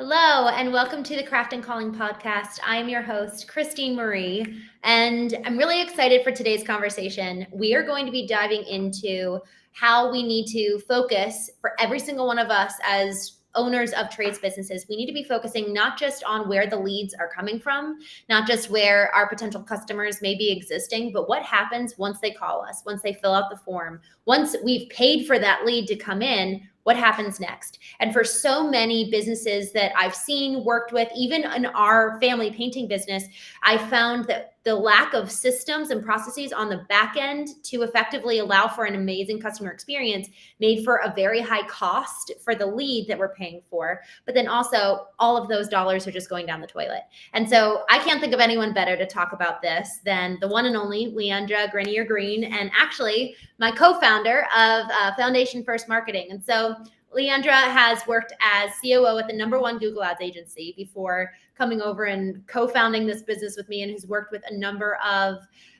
Hello, and welcome to the Craft and Calling podcast. I am your host, Christine Marie, and I'm really excited for today's conversation. We are going to be diving into how we need to focus for every single one of us as owners of trades businesses. We need to be focusing not just on where the leads are coming from, not just where our potential customers may be existing, but what happens once they call us, once they fill out the form, once we've paid for that lead to come in. What happens next? And for so many businesses that I've seen, worked with, even in our family painting business, I found that the lack of systems and processes on the back end to effectively allow for an amazing customer experience made for a very high cost for the lead that we're paying for. But then also all of those dollars are just going down the toilet. And so I can't think of anyone better to talk about this than the one and only Leandra Grenier-Green, and actually my co-founder of Foundation First Marketing. And so Leandra has worked as COO at the #1 Google Ads agency before coming over and co-founding this business with me, and has worked with a number of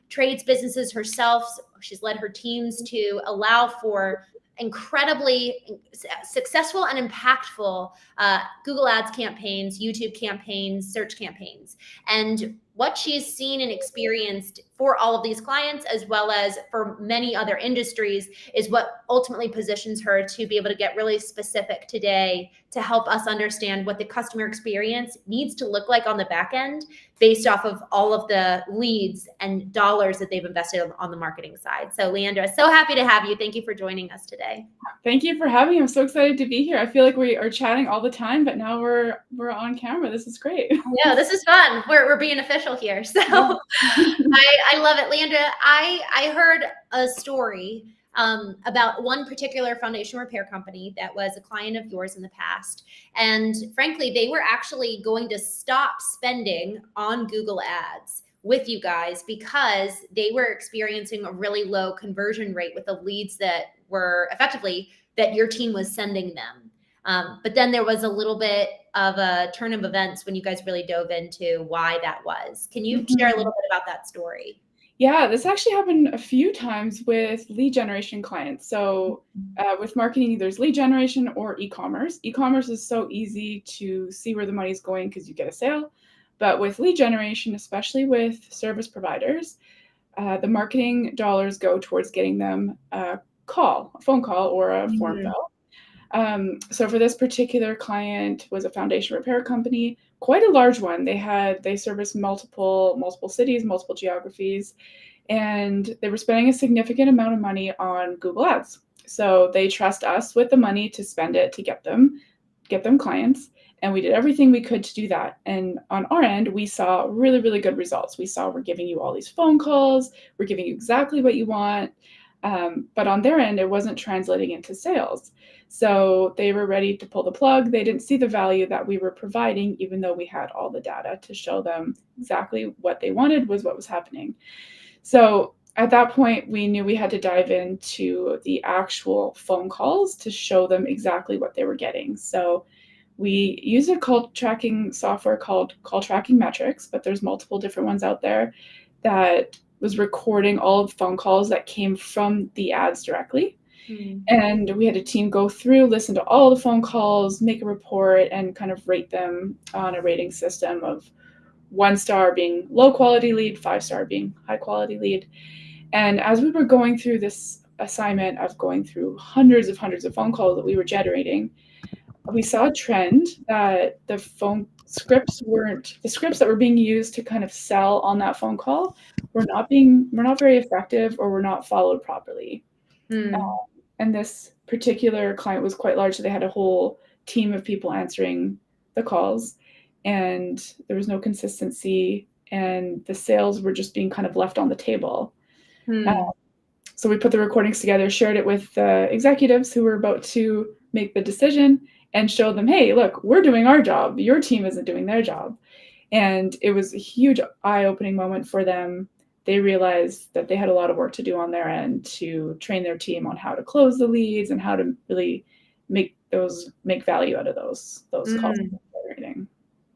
trades businesses herself. She's led her teams to allow for incredibly successful and impactful Google Ads campaigns, YouTube campaigns, search campaigns. And what she's seen and experienced for all of these clients, as well as for many other industries, is what ultimately positions her to be able to get really specific today to help us understand what the customer experience needs to look like on the back end based off of all of the leads and dollars that they've invested on the marketing side. So Leandra, so happy to have you. Thank you for joining us today. Thank you for having me. I'm so excited to be here. I feel like we are chatting all the time, but now we're on camera. This is great. Yeah, this is fun. We're being official here. So I love it. Leandra, I heard a story about one particular foundation repair company that was a client of yours in the past. And frankly, they were actually going to stop spending on Google Ads with you guys because they were experiencing a really low conversion rate with the leads that were effectively that your team was sending them. But then there was a little bit of a turn of events when you guys really dove into why that was. Can you share a little bit about that story? Yeah, this actually happened a few times with lead generation clients. So with marketing, there's lead generation or e-commerce. E-commerce is so easy to see where the money's going because you get a sale. But with lead generation, especially with service providers, the marketing dollars go towards getting them a phone call or a form fill. So for this particular client was a foundation repair company, quite a large one. They service multiple cities, multiple geographies, and they were spending a significant amount of money on Google Ads. So they trust us with the money to spend it to get them clients. And we did everything we could to do that. And on our end, we saw really, really good results. We saw we're giving you all these phone calls, we're giving you exactly what you want. But on their end, it wasn't translating into sales. So they were ready to pull the plug. They didn't see the value that we were providing, even though we had all the data to show them exactly what they wanted was what was happening. So at that point, we knew we had to dive into the actual phone calls to show them exactly what they were getting. So we use a call tracking software called Call Tracking Metrics, but there's multiple different ones out there that was recording all of the phone calls that came from the ads directly. And we had a team go through, listen to all the phone calls, make a report, and kind of rate them on a rating system of 1 star being low quality lead, 5 star being high quality lead. And as we were going through this assignment of going through hundreds of phone calls that we were generating, we saw a trend that the scripts that were being used to kind of sell on that phone call were not very effective or were not followed properly. And this particular client was quite large, so they had a whole team of people answering the calls, and there was no consistency, and the sales were just being kind of left on the table. So we put the recordings together, shared it with the executives who were about to make the decision, and showed them, hey, look, we're doing our job. Your team isn't doing their job. And it was a huge eye-opening moment for them. They realized that they had a lot of work to do on their end to train their team on how to close the leads and how to really make value out of those calls.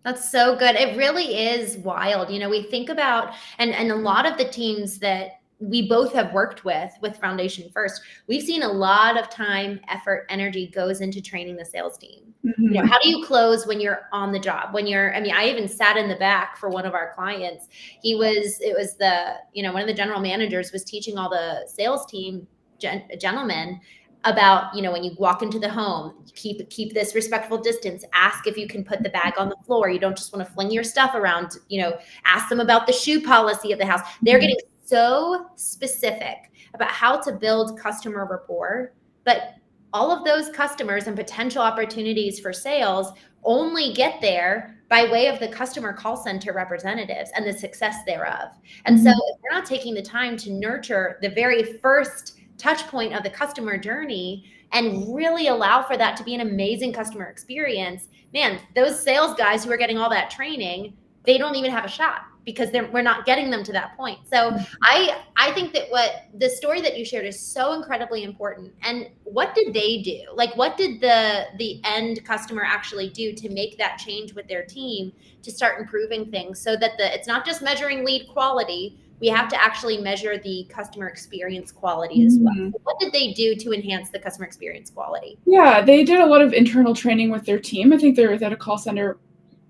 That's so good. It really is wild. You know, we think about, and a lot of the teams that we both have worked with Foundation First, we've seen a lot of time, effort, energy goes into training the sales team. Mm-hmm. You know, how do you close when you're on the job? When you're, I mean, I even sat in the back for one of our clients. It was the, you know, one of the general managers was teaching all the sales team gentlemen about, you know, when you walk into the home, keep this respectful distance, ask if you can put the bag on the floor. You don't just want to fling your stuff around, you know, ask them about the shoe policy of the house. They're getting so specific about how to build customer rapport, but all of those customers and potential opportunities for sales only get there by way of the customer call center representatives and the success thereof. And so if we're not taking the time to nurture the very first touch point of the customer journey and really allow for that to be an amazing customer experience, man, those sales guys who are getting all that training, they don't even have a shot because we're not getting them to that point. So I think that what the story that you shared is so incredibly important. And what did they do? Like, what did the end customer actually do to make that change with their team to start improving things so that it's not just measuring lead quality, we have to actually measure the customer experience quality as well. So what did they do to enhance the customer experience quality? Yeah, they did a lot of internal training with their team. I think they were at a call center,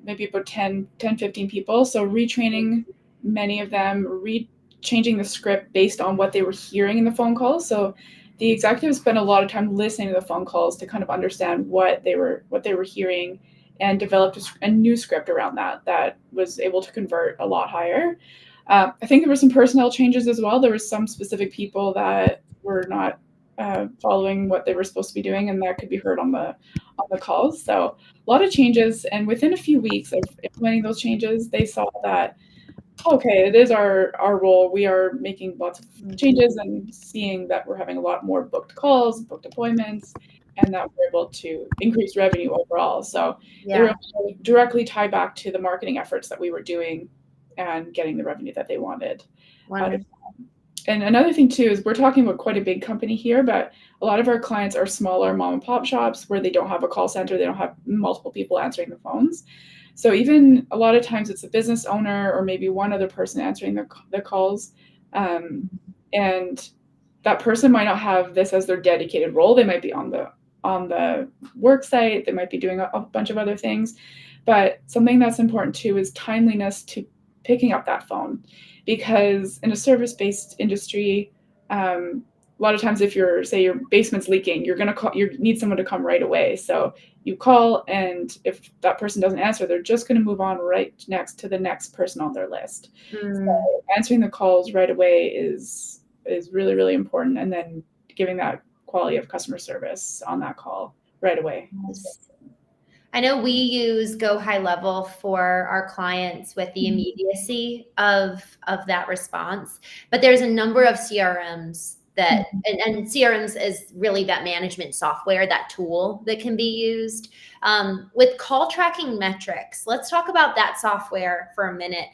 maybe about 10, 15 people. So retraining many of them, changing the script based on what they were hearing in the phone calls. So the executives spent a lot of time listening to the phone calls to kind of understand what they were hearing and developed a new script around that was able to convert a lot higher. I think there were some personnel changes as well. There were some specific people that were not following what they were supposed to be doing, and that could be heard on the calls. So a lot of changes, and within a few weeks of implementing those changes, they saw that, okay, it is our role. We are making lots of changes and seeing that we're having a lot more booked calls, booked appointments, and that we're able to increase revenue overall. So they were able to directly tie back to the marketing efforts that we were doing and getting the revenue that they wanted. And another thing too is we're talking about quite a big company here, but a lot of our clients are smaller mom and pop shops where they don't have a call center, they don't have multiple people answering the phones. So even a lot of times it's a business owner or maybe one other person answering the calls, and that person might not have this as their dedicated role. They might be on the work site, they might be doing a bunch of other things, but something that's important too is timeliness to picking up that phone, because in a service-based industry, a lot of times if your basement's leaking, you're going to call, you need someone to come right away. So you call, and if that person doesn't answer, they're just going to move on right next to the next person on their list. So answering the calls right away is really, really important, and then giving that quality of customer service on that call right away. I know we use Go High Level for our clients with the immediacy of that response, but there's a number of CRMs that, and CRMs is really that management software, that tool that can be used. With call tracking metrics, let's talk about that software for a minute.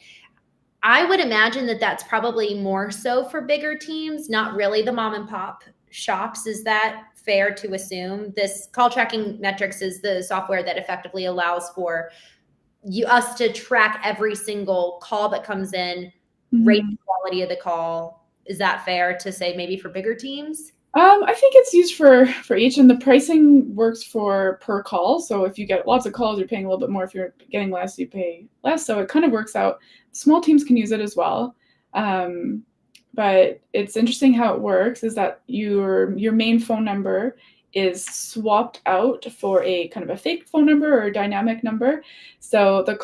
I would imagine that that's probably more so for bigger teams, not really the mom and pop shops. Is that fair to assume? This call tracking metrics is the software that effectively allows for us to track every single call that comes in, rate the quality of the call. Is that fair to say maybe for bigger teams? I think it's used for each, and the pricing works for per call. So if you get lots of calls, you're paying a little bit more. If you're getting less, you pay less. So it kind of works out. Small teams can use it as well. But it's interesting how it works is that your main phone number is swapped out for a kind of a fake phone number or a dynamic number. So the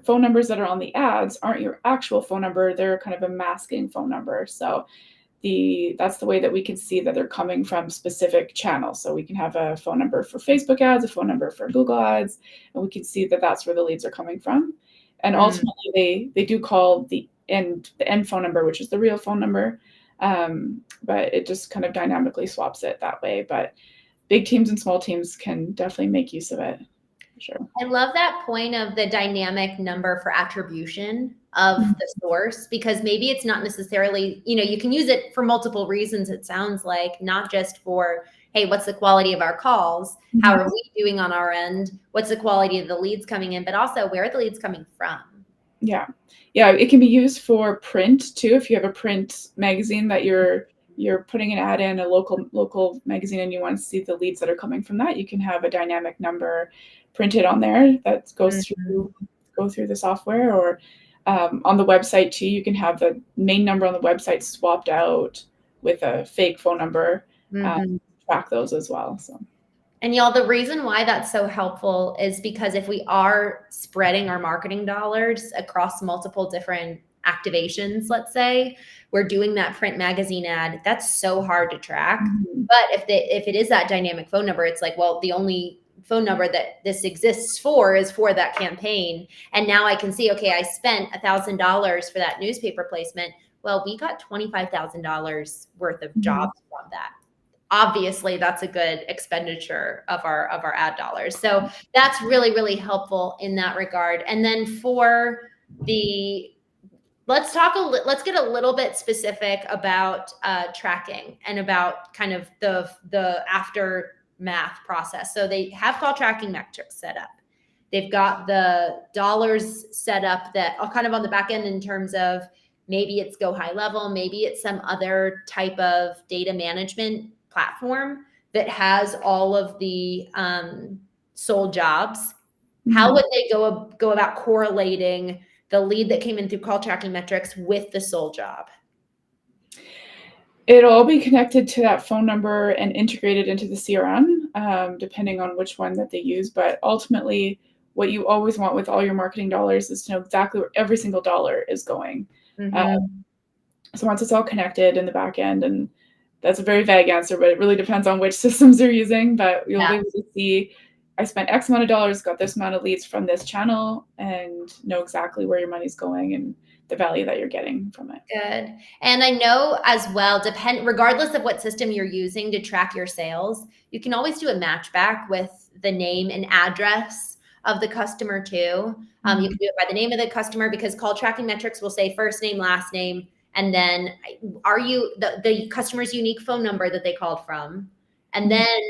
phone numbers that are on the ads aren't your actual phone number. They're kind of a masking phone number. So that's the way that we can see that they're coming from specific channels. So we can have a phone number for Facebook ads, a phone number for Google ads, and we can see that that's where the leads are coming from. And ultimately, they do call the end phone number, which is the real phone number, but it just kind of dynamically swaps it that way. But big teams and small teams can definitely make use of it. Sure. I love that point of the dynamic number for attribution of the source, because maybe it's not necessarily, you can use it for multiple reasons. It sounds like not just for, hey, what's the quality of our calls? How are we doing on our end? What's the quality of the leads coming in? But also, where are the leads coming from? Yeah. Yeah, it can be used for print too. If you have a print magazine that you're putting an ad in, a local magazine, and you want to see the leads that are coming from that, you can have a dynamic number printed on there that goes Mhm. through the software, or on the website too. You can have the main number on the website swapped out with a fake phone number. Mhm. Track those as well. So. And y'all, the reason why that's so helpful is because if we are spreading our marketing dollars across multiple different activations, let's say, we're doing that print magazine ad, that's so hard to track. Mhm. But if it is that dynamic phone number, it's like, well, the only phone number that this exists for is for that campaign. And now I can see, okay, I spent $1,000 for that newspaper placement. Well, we got $25,000 worth of Mhm. jobs from that. Obviously that's a good expenditure of our ad dollars. So that's really, really helpful in that regard. And then for the, let's get a little bit specific about tracking and about kind of the aftermath process. So they have call tracking metrics set up. They've got the dollars set up that are kind of on the back end in terms of maybe it's Go High Level, maybe it's some other type of data management platform that has all of the sold jobs. How Mhm. would they go about correlating the lead that came in through call tracking metrics with the sold job? It'll all be connected to that phone number and integrated into the CRM, depending on which one that they use. But ultimately, what you always want with all your marketing dollars is to know exactly where every single dollar is going. Uh, Mhm. so once it's all connected in the back end, and that's a very vague answer, but it really depends on which systems you're using. But you'll be Yeah. able to see, I spent X amount of dollars, got this amount of leads from this channel, and know exactly where your money's going and the value that you're getting from it. Good. And I know as well, regardless of what system you're using to track your sales, you can always do a match back with the name and address of the customer too. You Mhm. can do it by the name of the customer because call tracking metrics will say first name, last name, and then are you the customer's unique phone number that they called from. And Mhm. then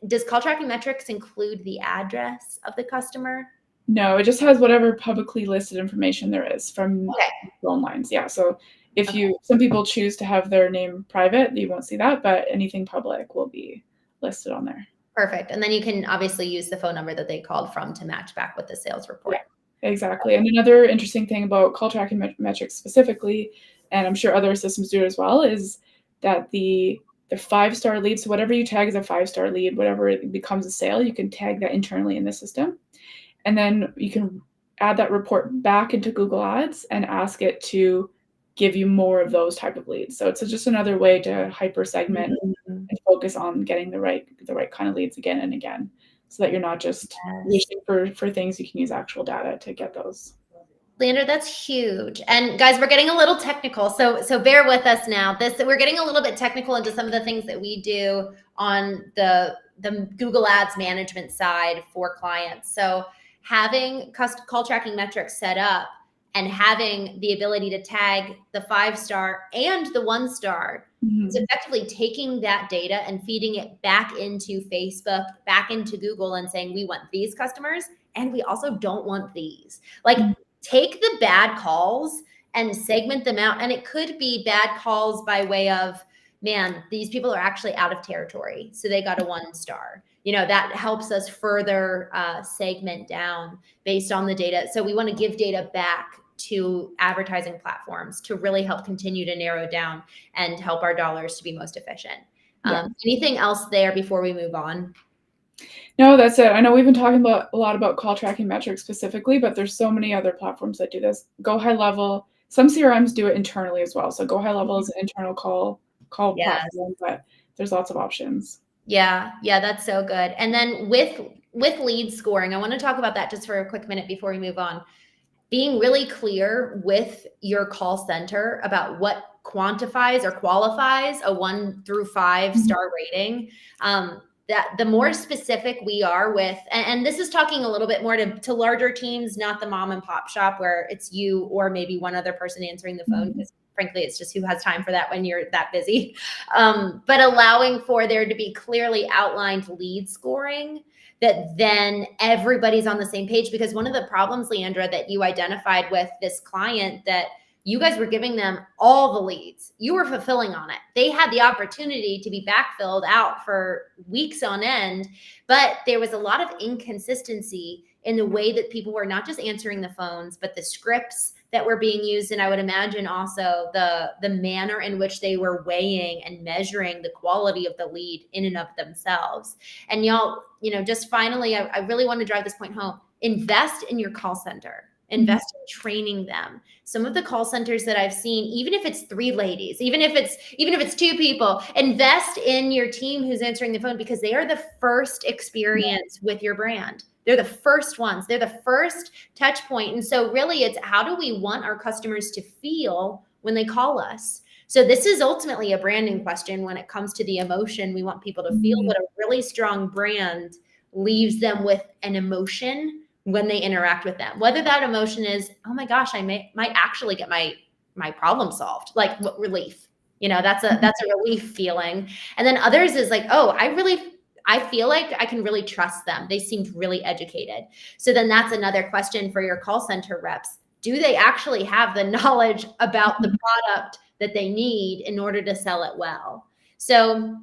does call tracking metrics include the address of the customer? No, it just has whatever publicly listed information there is from Okay. phone lines. Yeah, so if Okay. some people choose to have their name private, you won't see that, but anything public will be listed on there. Perfect. And then you can obviously use the phone number that they called from to match back with the sales Yeah, report. exactly. And another interesting thing about call tracking metrics specifically, and I'm sure other systems do it as well, is that the 5-star lead, so whatever you tag as a 5-star lead, whatever it becomes a sale, you can tag that internally in the system. And then you can add that report back into Google Ads and ask it to give you more of those type of leads. So it's just another way to hyper segment Mhm. and focus on getting the right kind of leads again and again, so that you're not just Yes. wishing for things. You can use actual data to get those. Leander, that's huge. And guys, we're getting a little technical. So bear with us now. We're getting a little bit technical into some of the things that we do on the Google Ads management side for clients. So having call tracking metrics set up and having the ability to tag the 5-star and the 1-star is Mhm. effectively taking that data and feeding it back into Facebook, back into Google and saying, we want these customers and we also don't want these. Like, Mhm. take the bad calls and segment them out. And it could be bad calls by way of, man, these people are actually out of territory. So they got a 1-star. That helps us further segment down based on the data. So we want to give data back to advertising platforms to really help continue to narrow down and help our dollars to be most efficient. Yeah. Anything else there before we move on? No, that's it. I know we've been talking about a lot about call tracking metrics specifically, but there's so many other platforms that do this. Go High Level, some CRMs do it internally as well. So Go High Level is an internal call Yes. platform, but there's lots of options. Yeah, that's so good. And then with lead scoring, I want to talk about that just for a quick minute before we move on. Being really clear with your call center about what quantifies or qualifies a 1 through 5 Mhm. star rating. That the more specific we are with, and this is talking a little bit more to larger teams, not the mom and pop shop where it's you or maybe one other person answering the phone, Mhm. because frankly, it's just who has time for that when you're that busy. But allowing for there to be clearly outlined lead scoring that then everybody's on the same page. Because one of the problems, Leandra, that you identified with this client, that you guys were giving them all the leads. You were fulfilling on it. They had the opportunity to be backfilled out for weeks on end, but there was a lot of inconsistency in the way that people were not just answering the phones, but the scripts that were being used. And I would imagine also the manner in which they were weighing and measuring the quality of the lead in and of themselves. And y'all, just finally, I really want to drive this point home. Invest in your call center. Invest in training them. Some of the call centers that I've seen, even if it's 3 ladies, even if it's 2 people, invest in your team who's answering the phone, because they are the first experience with your brand. They're the first ones. They're the first touch point. And so really it's, how do we want our customers to feel when they call us? So this is ultimately a branding question when it comes to the emotion. We want people to feel, but a really strong brand leaves them with an emotion when they interact with them, whether that emotion is, oh my gosh, I might actually get my problem solved, like what relief, that's a relief feeling. And then others is like, oh, I feel like I can really trust them. They seemed really educated. So then that's another question for your call center reps. Do they actually have the knowledge about the product that they need in order to sell it well? So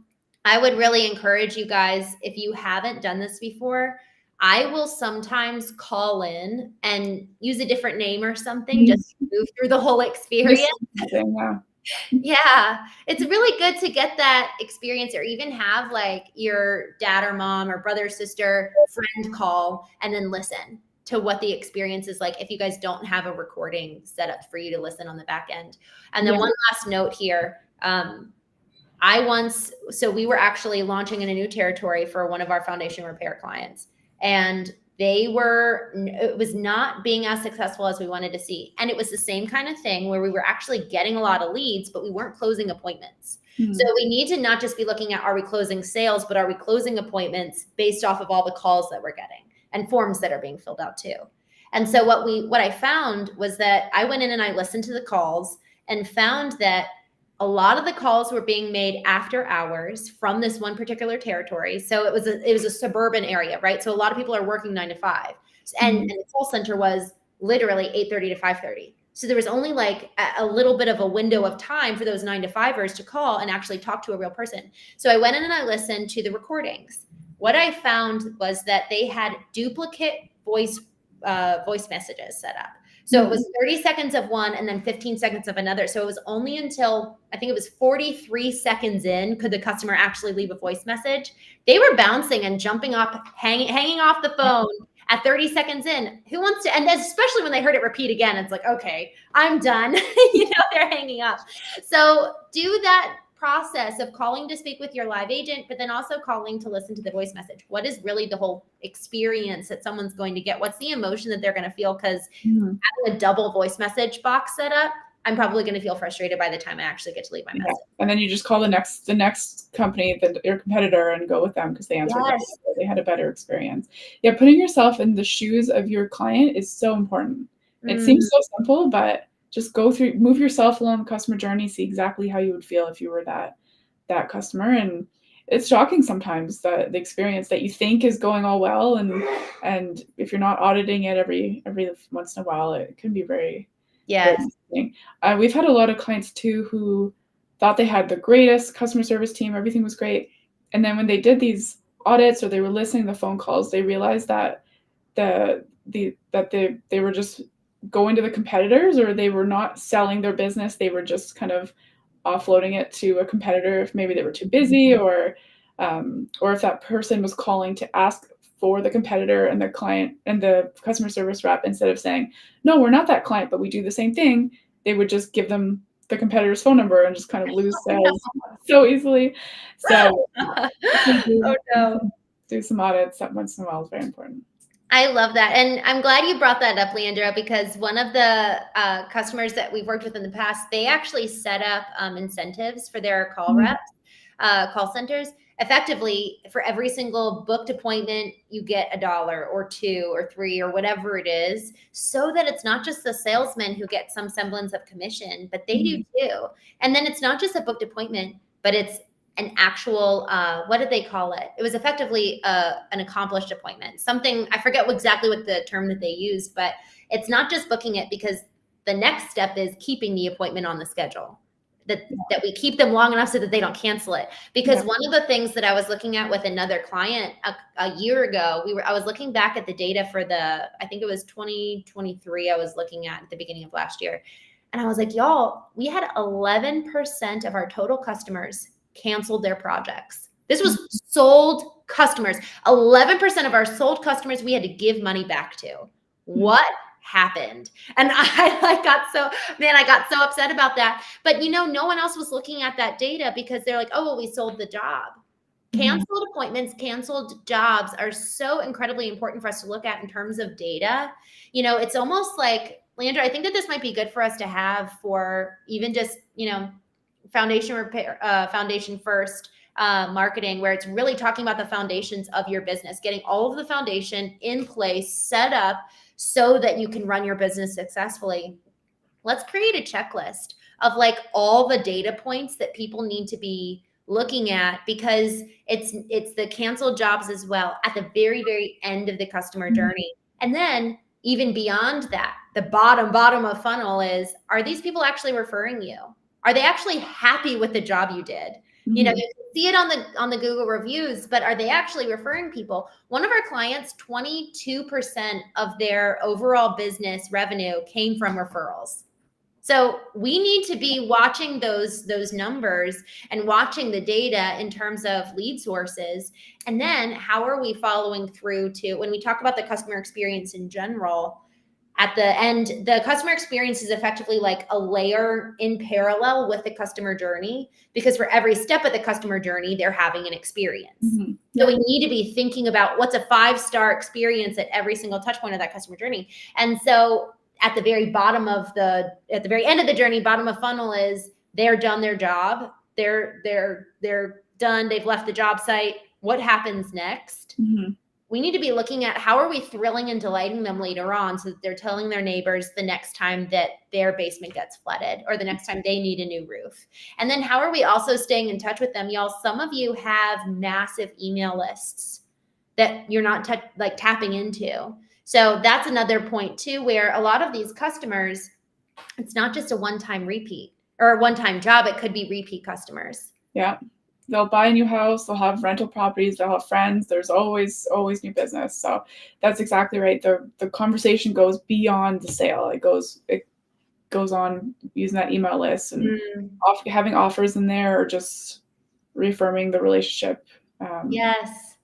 I would really encourage you guys, if you haven't done this before, I will sometimes call in and use a different name or something, just to move through the whole experience. Yeah, it's really good to get that experience, or even have like your dad or mom or brother, sister, friend call and then listen to what the experience is like if you guys don't have a recording set up for you to listen on the back end. And then one last note here. So we were actually launching in a new territory for one of our foundation repair clients, and it was not being as successful as we wanted to see. And it was the same kind of thing where we were actually getting a lot of leads, but we weren't closing appointments. So we need to not just be looking at, are we closing sales, but are we closing appointments based off of all the calls that we're getting and forms that are being filled out too. And so what I found was that I went in and I listened to the calls and found that a lot of the calls were being made after hours from this one particular territory. So it was a suburban area, right? So a lot of people are working 9 to 5, and the call center was literally 8:30 to 5:30. So there was only like a little bit of a window of time for those 9 to 5ers to call and actually talk to a real person. So I went in and I listened to the recordings. What I found was that they had duplicate voice messages set up. So it was 30 seconds of one and then 15 seconds of another. So it was only until, I think it was 43 seconds in, could the customer actually leave a voice message. They were bouncing and jumping up, hanging off the phone at 30 seconds in. Who wants to, and especially when they heard it repeat again, it's like, okay, I'm done. They're hanging up. So do that process of calling to speak with your live agent, but then also calling to listen to the voice message. What is really the whole experience that someone's going to get? What's the emotion that they're going to feel? Because having a double voice message box set up, I'm probably going to feel frustrated by the time I actually get to leave my message. And then you just call the next company, your competitor, and go with them because they answered better. They had a better experience. Yeah, putting yourself in the shoes of your client is so important. It seems so simple, but just move yourself along the customer journey, see exactly how you would feel if you were that customer. And it's shocking sometimes the experience that you think is going all well, and if you're not auditing it every once in a while, it can be very interesting. We've had a lot of clients too who thought they had the greatest customer service team, everything was great, and then when they did these audits or they were listening to the phone calls, they realized that they were just going to the competitors, or they were not selling their business. They were just kind of offloading it to a competitor if maybe they were too busy, or if that person was calling to ask for the competitor, and the client and the customer service rep, instead of saying, no, we're not that client, but we do the same thing, they would just give them the competitor's phone number and just kind of lose sales so easily. So do some audits once in a while is very important. I love that. And I'm glad you brought that up, Leandra, because one of the customers that we've worked with in the past, they actually set up incentives for their call reps, call centers. Effectively, for every single booked appointment, you get $1 or $2 or $3 or whatever it is, so that it's not just the salesman who gets some semblance of commission, but they do too. And then it's not just a booked appointment, but it's an actual, what did they call it? It was effectively an accomplished appointment. Something, I forget exactly what the term that they used, but it's not just booking it, because the next step is keeping the appointment on the schedule. That we keep them long enough so that they don't cancel it. Because one of the things that I was looking at with another client a year ago, I was looking back at the data for I think it was 2023 I was looking at the beginning of last year. And I was like, y'all, we had 11% of our total customers canceled their projects. This was sold customers. 11% of our sold customers we had to give money back to. What happened? And I got so upset about that. But no one else was looking at that data, because they're like, oh, well, we sold the job. Canceled appointments, canceled jobs are so incredibly important for us to look at in terms of data. It's almost like, Leandra, I think that this might be good for us to have for even just, foundation repair, foundation first marketing, where it's really talking about the foundations of your business, getting all of the foundation in place, set up so that you can run your business successfully. Let's create a checklist of like all the data points that people need to be looking at, because it's the canceled jobs as well at the very, very end of the customer journey. And then even beyond that, the bottom of funnel is, are these people actually referring you? Are they actually happy with the job you did? You can see it on the Google reviews, but are they actually referring people? One of our clients, 22% of their overall business revenue came from referrals. So we need to be watching those numbers and watching the data in terms of lead sources. And then how are we following through to, when we talk about the customer experience in general, at the end, the customer experience is effectively like a layer in parallel with the customer journey, because for every step of the customer journey, they're having an experience. So we need to be thinking about what's a 5-star experience at every single touch point of that customer journey. And so at the very end of the journey, bottom of funnel is they're done their job. They're done. They've left the job site. What happens next? We need to be looking at how are we thrilling and delighting them later on, so that they're telling their neighbors the next time that their basement gets flooded, or the next time they need a new roof. And then how are we also staying in touch with them? Y'all, some of you have massive email lists that you're not tapping into. So that's another point too, where a lot of these customers, it's not just a one-time repeat or a one-time job. It could be repeat customers. Yeah. They'll buy a new house, they'll have rental properties, they'll have friends. There's always new business. So that's exactly right. The conversation goes beyond the sale. It goes on using that email list and having offers in there, or just reaffirming the relationship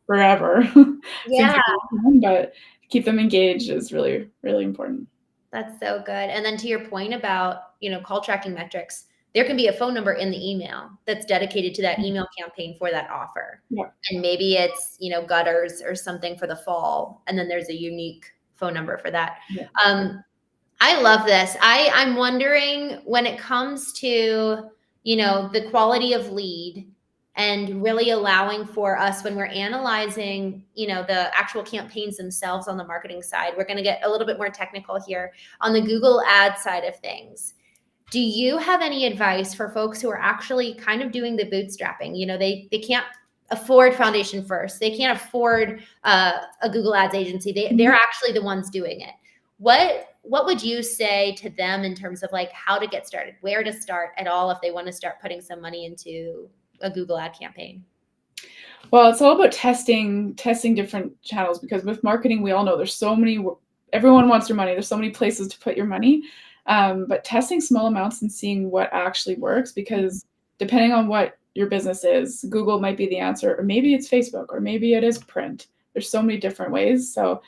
forever. Yeah. But keep them engaged is really, really important. That's so good. And then to your point about, call tracking metrics, there can be a phone number in the email that's dedicated to that email campaign for that offer. And maybe it's, gutters or something for the fall. And then there's a unique phone number for that. I love this. I'm wondering, when it comes to, the quality of lead, and really allowing for us, when we're analyzing, the actual campaigns themselves on the marketing side, we're going to get a little bit more technical here on the Google ad side of things. Do you have any advice for folks who are actually kind of doing the bootstrapping? They can't afford foundation first. They can't afford a Google Ads agency. They're actually the ones doing it. What would you say to them in terms of like how to get started, where to start at all if they want to start putting some money into a Google ad campaign? Well, it's all about testing different channels, because with marketing, we all know there's so many, everyone wants your money. There's so many places to put your money. But testing small amounts and seeing what actually works, because depending on what your business is, Google might be the answer, or maybe it's Facebook, or maybe it is print. There's so many different ways. So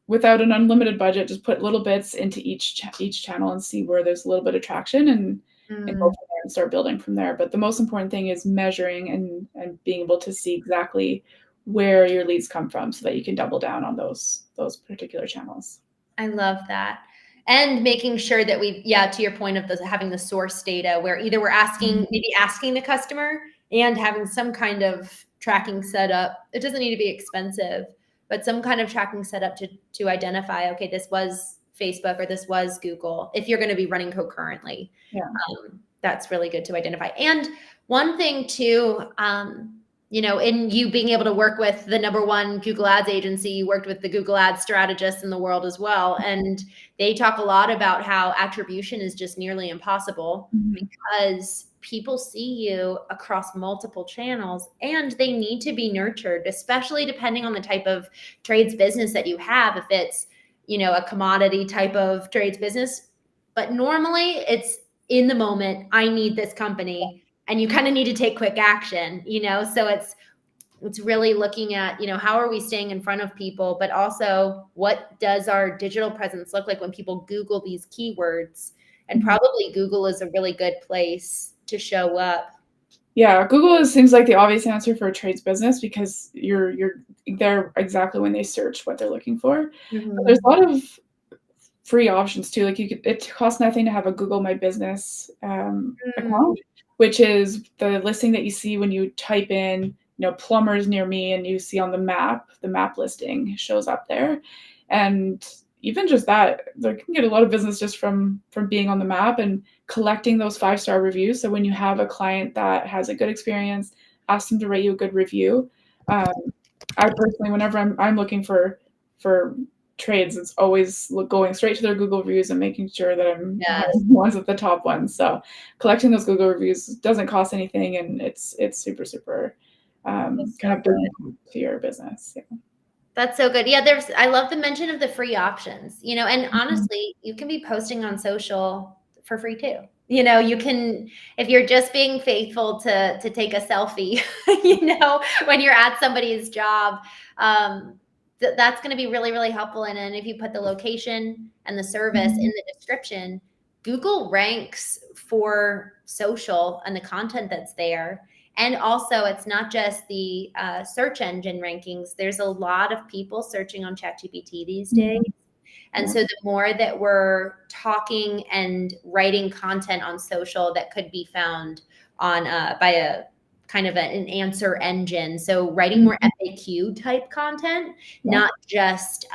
without an unlimited budget, just put little bits into each channel and see where there's a little bit of traction, and go from there and start building from there. But the most important thing is measuring and being able to see exactly where your leads come from, so that you can double down on those particular channels. I love that. And making sure that to your point of having the source data, where either we're maybe asking the customer and having some kind of tracking set up. It doesn't need to be expensive, but some kind of tracking set up to identify, okay, this was Facebook or this was Google, if you're going to be running concurrently. That's really good to identify. And one thing too, in you being able to work with the #1 Google Ads agency, you worked with the Google Ads strategists in the world as well. And they talk a lot about how attribution is just nearly impossible because people see you across multiple channels and they need to be nurtured, especially depending on the type of trades business that you have. If it's, a commodity type of trades business, but normally it's in the moment, I need this company, and you kind of need to take quick action, so it's really looking at, how are we staying in front of people, but also what does our digital presence look like when people Google these keywords, and probably Google is a really good place to show up. Yeah, Google seems like the obvious answer for a trades business because you're there exactly when they search what they're looking for. But there's a lot of free options too. Like it costs nothing to have a Google My Business account, which is the listing that you see when you type in, plumbers near me, and you see on the map listing shows up there. And even just that, they can get a lot of business just from being on the map and collecting those 5-star reviews. So when you have a client that has a good experience, ask them to rate you a good review. I personally, whenever I'm looking for trades, it's always going straight to their Google reviews and making sure that I'm ones at the top ones. So collecting those Google reviews doesn't cost anything, and it's super kind of good to your business. Yeah. That's so good. Yeah, I love the mention of the free options, and honestly, you can be posting on social for free too. You can, if you're just being faithful to take a selfie, when you're at somebody's job, that's going to be really, really helpful. And then if you put the location and the service in the description, Google ranks for social and the content that's there. And also, it's not just the search engine rankings. There's a lot of people searching on ChatGPT these days. And so the more that we're talking and writing content on social that could be found on by a kind of an answer engine. So writing more FAQ type content, not just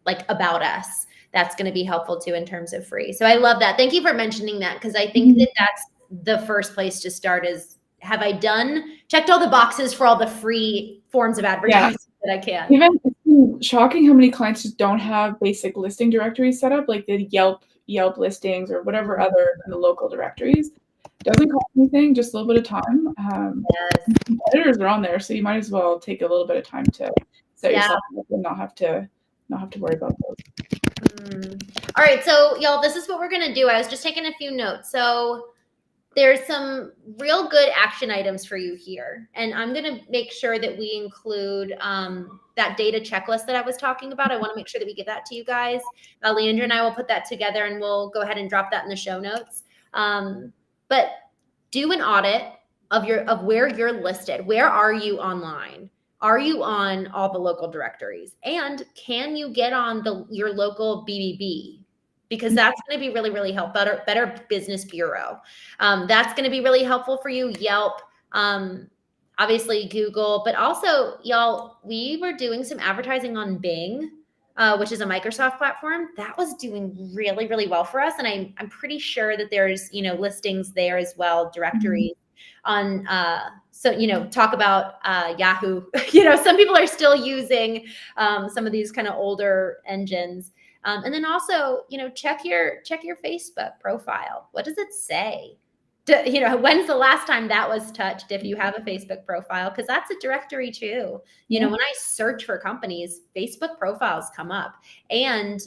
like about us. That's going to be helpful too in terms of free. So I love that. Thank you for mentioning that, because I think that that's the first place to start is, have I checked all the boxes for all the free forms of advertising that I can? Even it's shocking how many clients just don't have basic listing directories set up, like the Yelp listings or whatever other kind of local directories. Doesn't cost anything, just a little bit of time. Competitors are on there, so you might as well take a little bit of time to set yourself up and not have to worry about those. All right, so y'all, this is what we're gonna do. I was just taking a few notes. So there's some real good action items for you here. And I'm going to make sure that we include that data checklist that I was talking about. I want to make sure that we give that to you guys. Leandra and I will put that together, and we'll go ahead and drop that in the show notes. But do an audit of where you're listed. Where are you online? Are you on all the local directories? And can you get on your local BBB? Because that's going to be really, really helpful. Better Business Bureau. That's going to be really helpful for you. Yelp, obviously Google, but also, y'all, we were doing some advertising on Bing, which is a Microsoft platform. That was doing really, really well for us. And I'm pretty sure that there's, listings there as well, directories on, talk about Yahoo. Some people are still using some of these kind of older engines. And then also, check your Facebook profile. What does it say? When's the last time that was touched if you have a Facebook profile? Because that's a directory too. When I search for companies, Facebook profiles come up. And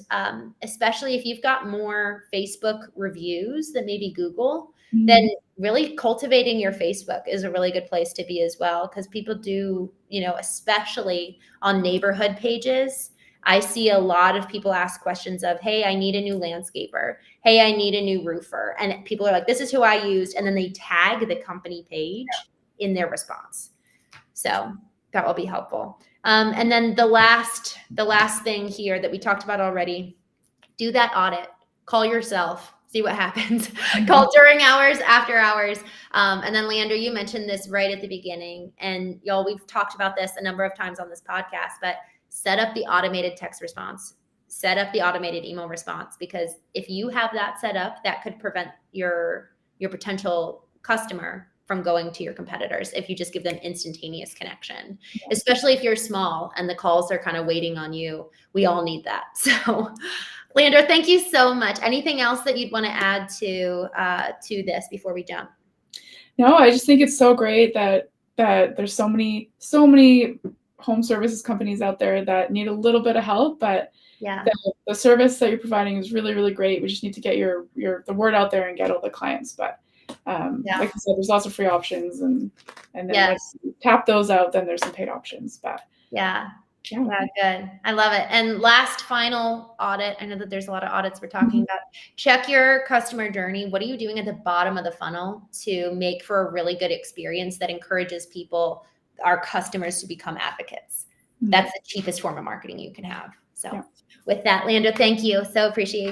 especially if you've got more Facebook reviews than maybe Google, then really cultivating your Facebook is a really good place to be as well. Because people do, especially on neighborhood pages, I see a lot of people ask questions of, hey, I need a new landscaper. Hey, I need a new roofer. And people are like, this is who I used. And then they tag the company page in their response. So that will be helpful. And then the last thing here that we talked about already, do that audit. Call yourself. See what happens. Call during hours, after hours. And then Leandra, you mentioned this right at the beginning. And y'all, we've talked about this a number of times on this podcast, but set up the automated text response, set up the automated email response, because if you have that set up, that could prevent your your potential customer from going to your competitors if you just give them instantaneous connection, especially if you're small and the calls are kind of waiting on you. We all need that. So Leandra, thank you so much. Anything else that you'd want to add to this before we jump? No, I just think it's so great that there's so many home services companies out there that need a little bit of help, but the service that you're providing is really, really great. We just need to get the word out there and get all the clients. But like I said, there's lots of free options, and then once you tap those out, then there's some paid options. But yeah, good. I love it. And last final audit. I know that there's a lot of audits we're talking about. Check your customer journey. What are you doing at the bottom of the funnel to make for a really good experience that encourages people, our customers, to become advocates? That's the cheapest form of marketing you can have. So with that, Leandra, thank you. So appreciate